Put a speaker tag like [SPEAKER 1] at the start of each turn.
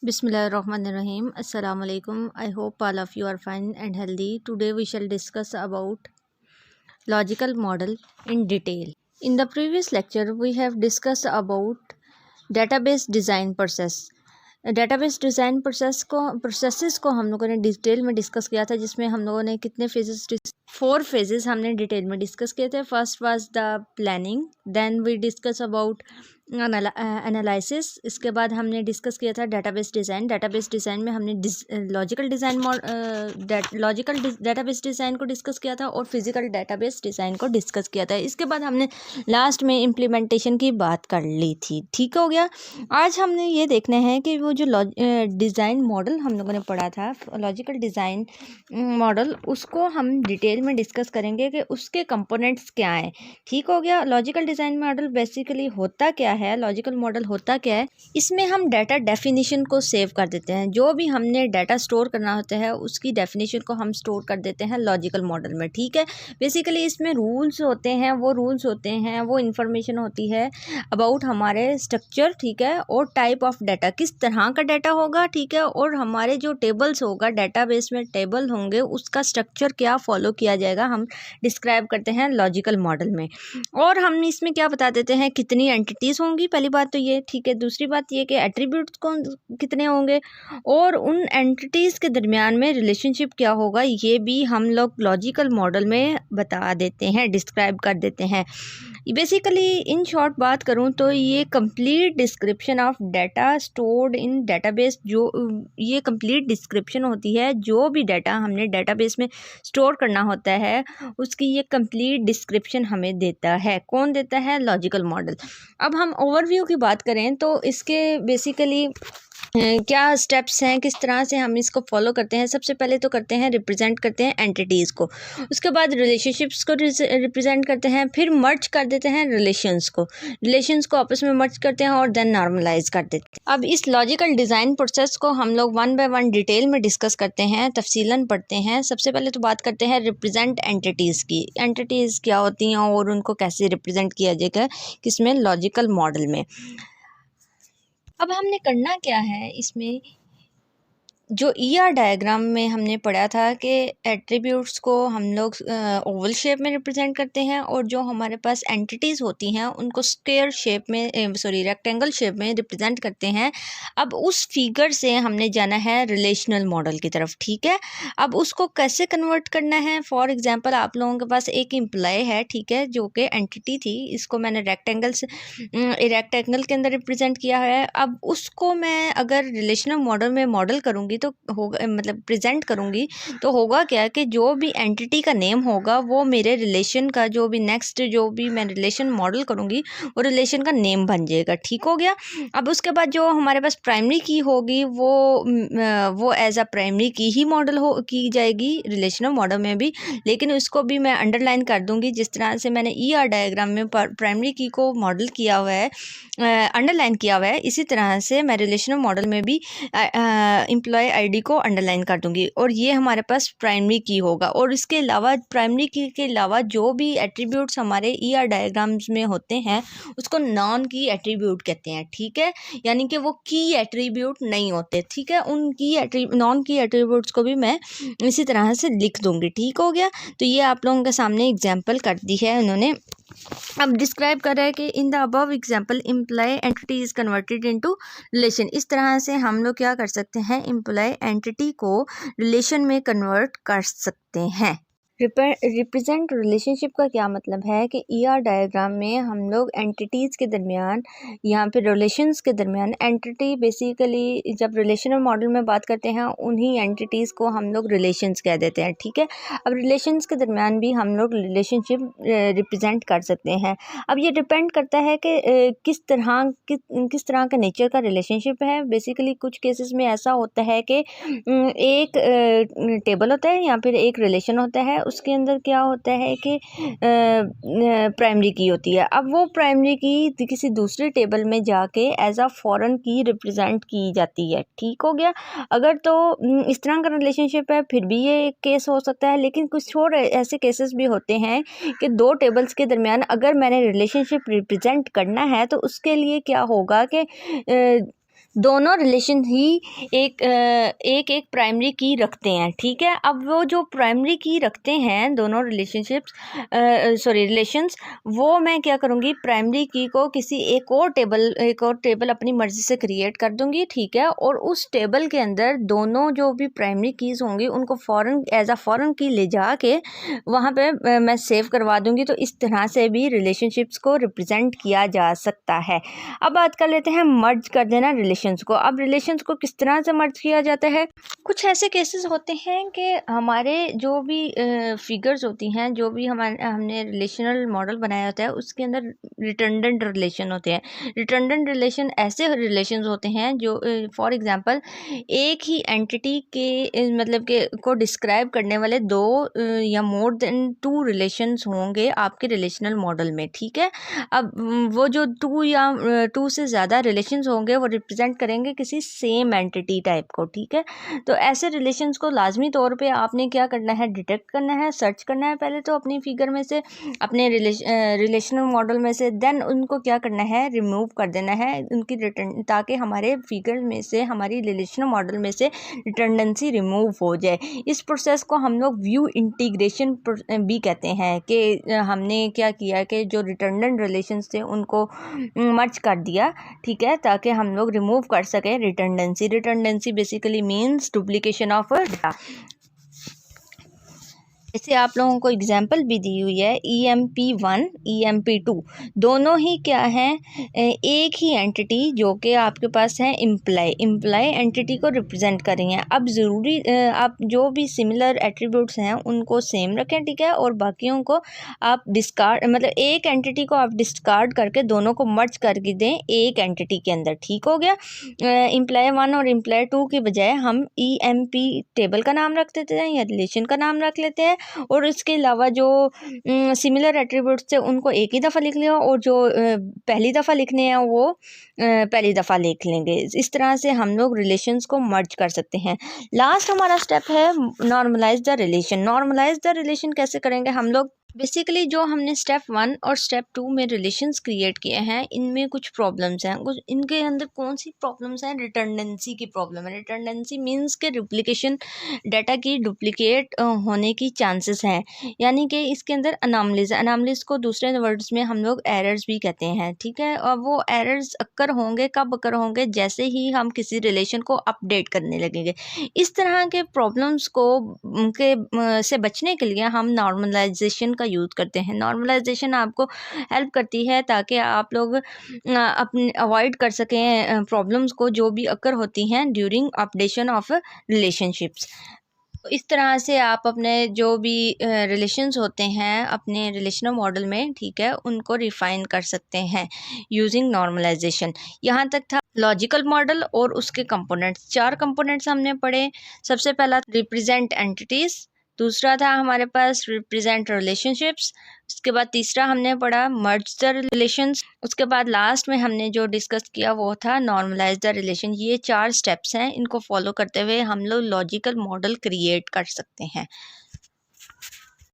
[SPEAKER 1] Bismillahirrahmanirrahim. Assalamu alaikum. I hope all of you are fine and healthy. Today we shall discuss about logical model in detail. In the previous lecture we have discussed about database design process. Database design processes को हम लोगों ने detail में discuss किया था, जिसमें हम लोगों ने कितने फेजेस 4 फेजेस हमने डिटेल में डिस्कस किए थे. First was the planning, then we discuss about analysis. इसके बाद हमने डिस्कस किया था डेटाबेस डिज़ाइन. डेटाबेस डिज़ाइन में हमने लॉजिकल डेटाबेस डिज़ाइन को डिस्कस किया था और फिजिकल डेटाबेस डिज़ाइन को डिस्कस किया था. इसके बाद हमने लास्ट में इम्प्लीमेंटेशन की बात कर ली थी. ठीक हो गया. आज हमने ये देखना है कि वो जो डिज़ाइन मॉडल हम लोगों ने पढ़ा था, लॉजिकल डिज़ाइन मॉडल, उसको हम डिटेल में डिस्कस करेंगे कि उसके कंपोनेंट्स क्या हैं. ठीक हो गया. लॉजिकल डिज़ाइन मॉडल बेसिकली होता क्या है, लॉजिकल मॉडल होता क्या है, इसमें हम डाटा डेफिनेशन को सेव कर देते हैं. जो भी हमने डाटा स्टोर करना होता है उसकी डेफिनेशन को हम स्टोर कर देते हैं लॉजिकल मॉडल में. ठीक है. बेसिकली इसमें रूल्स होते हैं, वो इंफॉर्मेशन होती है अबाउट हमारे स्ट्रक्चर. ठीक है. और टाइप ऑफ डाटा, किस तरह का डाटा होगा. ठीक है. और हमारे जो टेबल्स होगा, डाटाबेस में टेबल होंगे, उसका स्ट्रक्चर क्या फॉलो किया जाएगा, हम डिस्क्राइब करते हैं लॉजिकल मॉडल में. और हम इसमें क्या बता देते हैं, कितनी एंटिटीज़ होंगी. पहली बात तो ये. ठीक है. दूसरी बात ये कि एट्रीब्यूट्स कौन कितने होंगे और उन एंटिटीज़ के दरमियान में रिलेशनशिप क्या होगा, ये भी हम लोग लॉजिकल मॉडल में बता देते हैं, डिस्क्राइब कर देते हैं. बेसिकली इन शॉर्ट बात करूं तो ये complete description of data stored in database, जो ये कंप्लीट डिस्क्रिप्शन होती है. जो भी डाटा हमने डेटाबेस में स्टोर करना होता है उसकी ये कंप्लीट डिस्क्रिप्शन हमें देता है. कौन देता है? Logical model. अब हम ओवरव्यू की बात करें तो इसके बेसिकली क्या स्टेप्स हैं, किस तरह से हम इसको फॉलो करते हैं. सबसे पहले तो करते हैं रिप्रेजेंट करते हैं एंटिटीज़ को, उसके बाद रिलेशनशिप्स को रिप्रेजेंट करते हैं, फिर मर्ज कर देते हैं रिलेशंस को आपस में मर्ज करते हैं और देन नॉर्मलाइज कर देते हैं. अब इस लॉजिकल डिज़ाइन प्रोसेस को हम लोग वन बाय वन डिटेल में डिस्कस करते हैं, तफसीलन पढ़ते हैं. सबसे पहले तो बात करते हैं रिप्रेजेंट एंटिटीज़ की. एंटिटीज़ क्या होती हैं और उनको कैसे रिप्रेजेंट किया जाएगा किसमें, लॉजिकल मॉडल में. अब हमने करना क्या है इसमें, जो ईआर डायग्राम में हमने पढ़ा था कि एट्रीब्यूट्स को हम लोग ओवल शेप में रिप्रेजेंट करते हैं और जो हमारे पास एंटिटीज़ होती हैं उनको स्क्वायर शेप में रेक्टेंगल शेप में रिप्रेजेंट करते हैं. अब उस फिगर से हमने जाना है रिलेशनल मॉडल की तरफ. ठीक है. अब उसको कैसे कन्वर्ट करना है. फॉर एग्जांपल आप लोगों के पास एक एम्प्लॉय है. ठीक है. जो कि एंटिटी थी, इसको मैंने रेक्टेंगल के अंदर रिप्रेजेंट किया है. अब उसको मैं अगर रिलेशनल मॉडल में मॉडल करूँगी तो होगा, मतलब प्रेजेंट करूँगी तो होगा क्या कि जो भी एंटिटी का नेम होगा वो मेरे रिलेशन का, जो भी नेक्स्ट जो भी मैं रिलेशन मॉडल करूँगी वो रिलेशन का नेम बन जाएगा. ठीक हो गया. अब उसके बाद जो हमारे पास प्राइमरी की होगी वो एज अ प्राइमरी की ही मॉडल की जाएगी रिलेशनल मॉडल में भी, लेकिन उसको भी मैं अंडरलाइन कर दूंगी. जिस तरह से मैंने ईआर डायग्राम में प्राइमरी की को मॉडल किया हुआ है, अंडरलाइन किया हुआ है, इसी तरह से मैं रिलेशनल मॉडल में भी एम्प्लॉय आईडी को अंडरलाइन कर दूंगी और ये हमारे पास प्राइमरी की होगा. और इसके अलावा प्राइमरी की के अलावा जो भी एट्रीब्यूट्स हमारे ईआर डायग्राम्स में होते हैं उसको नॉन की एट्रीब्यूट कहते हैं. ठीक है. यानी कि वो की एट्रीब्यूट नहीं होते. ठीक है. उन की नॉन की एट्रीब्यूट्स को भी मैं इसी तरह से लिख दूंगी. ठीक हो गया. तो ये आप लोगों के सामने एग्जाम्पल कर दी है उन्होंने. अब डिस्क्राइब कर रहा है कि in the above example employ entity is converted into relation. इस तरह से हम लोग क्या कर सकते हैं, एम्प्लॉय एंटिटी को रिलेशन में कन्वर्ट कर सकते हैं. रिप्रेजेंट रिलेशनशिप का क्या मतलब है कि ईआर डायग्राम में हम लोग एंटिटीज़ के दरमियान, यहाँ पे रिलेशंस के दरमियान, एंटिटी बेसिकली जब रिलेशनल मॉडल में बात करते हैं उन्हीं एंटिटीज़ को हम लोग रिलेशंस कह देते हैं. ठीक है. अब रिलेशंस के दरमियान भी हम लोग रिलेशनशिप रिप्रेजेंट कर सकते हैं. अब ये डिपेंड करता है कि किस तरह का नेचर का रिलेशनशिप है. बेसिकली कुछ केसेस में ऐसा होता है कि एक टेबल होता है या फिर एक रिलेशन होता है, उसके अंदर क्या होता है कि प्राइमरी की होती है. अब वो प्राइमरी की किसी दूसरे टेबल में जाके एज अ फॉरेन की रिप्रेजेंट की जाती है. ठीक हो गया. अगर तो इस तरह का रिलेशनशिप है फिर भी ये केस हो सकता है, लेकिन कुछ और ऐसे केसेस भी होते हैं कि दो टेबल्स के दरमियान अगर मैंने रिलेशनशिप रिप्रेजेंट करना है तो उसके लिए क्या होगा कि दोनों रिलेशन ही एक एक प्राइमरी की रखते हैं, ठीक है। अब वो जो प्राइमरी की रखते हैं दोनों रिलेशंस, वो मैं क्या करूँगी, प्राइमरी की को किसी एक और टेबल अपनी मर्ज़ी से क्रिएट कर दूँगी, ठीक है। और उस टेबल के अंदर दोनों जो भी प्राइमरी कीज़ होंगी उनको फॉरेन की ले जा के वहाँ पे मैं सेव करवा दूँगी। तो इस तरह से भी रिलेशनशिप्स को रिप्रेजेंट किया जा सकता है। अब बात कर लेते हैं मर्ज कर देना रिलेशंस को। अब रिलेशंस को किस तरह से मर्ज किया जाता है। कुछ ऐसे केसेस होते हैं कि हमारे जो भी फिगर्स होती हैं, जो भी हमने रिलेशनल मॉडल बनाया होता है, उसके अंदर रिटर्डेंट रिलेशन होते हैं। रिटर्डेंट रिलेशन ऐसे रिलेशंस होते हैं जो फॉर एग्जांपल एक ही एंटिटी के मतलब के को डिस्क्राइब करने वाले दो या मोर देन टू रिलेशंस होंगे आपके रिलेशनल मॉडल में, ठीक है। अब वो जो टू से ज़्यादा रिलेशंस होंगे वो रिप्रेजेंट करेंगे किसी सेम एंटिटी टाइप को, ठीक है। तो ऐसे रिलेशंस को लाजमी तौर पे आपने क्या करना है, डिटेक्ट करना है, सर्च करना है पहले तो अपनी फिगर में से, अपने रिलेशनल मॉडल में से, देन उनको क्या करना है, रिमूव कर देना है उनकी रिटर्न, ताकि हमारे फिगर में से, हमारी रिलेशनल मॉडल में से रिटर्डेंसी रिमूव हो जाए। इस प्रोसेस को हम लोग व्यू इंटीग्रेशन भी कहते हैं कि हमने क्या किया कि जो रिटर्डेंट रिलेशंस थे उनको मर्ज कर दिया, ठीक है, ताकि हम लोग रिमूव कर सकें redundancy basically means duplication of data. जैसे आप लोगों को एग्जाम्पल भी दी हुई है, EMP1 EMP2 दोनों ही क्या हैं, एक ही एंटिटी जो कि आपके पास है इम्प्लाई एंटिटी को रिप्रेजेंट कर रही हैं। अब ज़रूरी आप जो भी सिमिलर एट्रीब्यूट्स हैं उनको सेम रखें, ठीक है, और बाकियों को आप डिस्कार्ड, मतलब एक एंटिटी को आप डिस्कार्ड करके दोनों को मर्ज करके दें एक एंटिटी के अंदर, ठीक हो गया। इम्प्लाई 1 और इम्प्लाई 2 के बजाय हम EMP टेबल का नाम रख देते हैं या रिलेशन का नाम रख लेते हैं, और इसके अलावा जो सिमिलर एट्रीब्यूट्स थे उनको एक ही दफ़ा लिख लिया, और जो पहली दफ़ा लिखने हैं वो पहली दफ़ा लिख लेंगे। इस तरह से हम लोग रिलेशंस को मर्ज कर सकते हैं। लास्ट हमारा स्टेप है normalise the relation. Normalise the relation कैसे करेंगे हम लोग, बेसिकली जो हमने स्टेप 1 और स्टेप 2 में रिलेशंस क्रिएट किए हैं, इनमें कुछ प्रॉब्लम्स हैं। कुछ इनके अंदर कौन सी प्रॉब्लम्स हैं, रिटर्डेंसी की प्रॉब्लम है। रिटर्डेंसी मीन्स के डुप्लीकेशन, डाटा की डुप्लीकेट होने की चांसेस हैं, यानी कि इसके अंदर अनामलीज को दूसरे वर्ड्स में हम लोग एरर्स भी कहते हैं, ठीक है। और वो एरर्स अक्कर होंगे, कब अक्कर होंगे, जैसे ही हम किसी रिलेशन को अपडेट करने लगेंगे। इस तरह के प्रॉब्लम्स को से बचने के लिए हम नॉर्मलाइजेशन का यूज़ करते हैं। नॉर्मलाइजेशन आपको हेल्प करती है ताकि आप लोग अपने अवॉइड कर सकें प्रॉब्लम्स को जो भी अक्कर होती हैं ड्यूरिंग अपडेशन ऑफ रिलेशनशिप्स। इस तरह से आप अपने जो भी रिलेशंस होते हैं अपने रिलेशनल मॉडल में, ठीक है, उनको रिफ़ाइन कर सकते हैं यूजिंग नॉर्मलाइजेशन। यहाँ तक था लॉजिकल मॉडल और उसके कंपोनेंट्स। 4 कंपोनेंट्स हमने पढ़े। सबसे पहला रिप्रेजेंट एंटिटीज़, दूसरा था हमारे पास रिप्रेजेंट रिलेशनशिप्स, उसके बाद तीसरा हमने पढ़ा मर्ज द रिलेशंस, उसके बाद लास्ट में हमने जो डिस्कस किया वो था नॉर्मलाइज द रिलेशन। ये 4 स्टेप्स हैं, इनको फॉलो करते हुए हम लोग लॉजिकल मॉडल क्रिएट कर सकते हैं।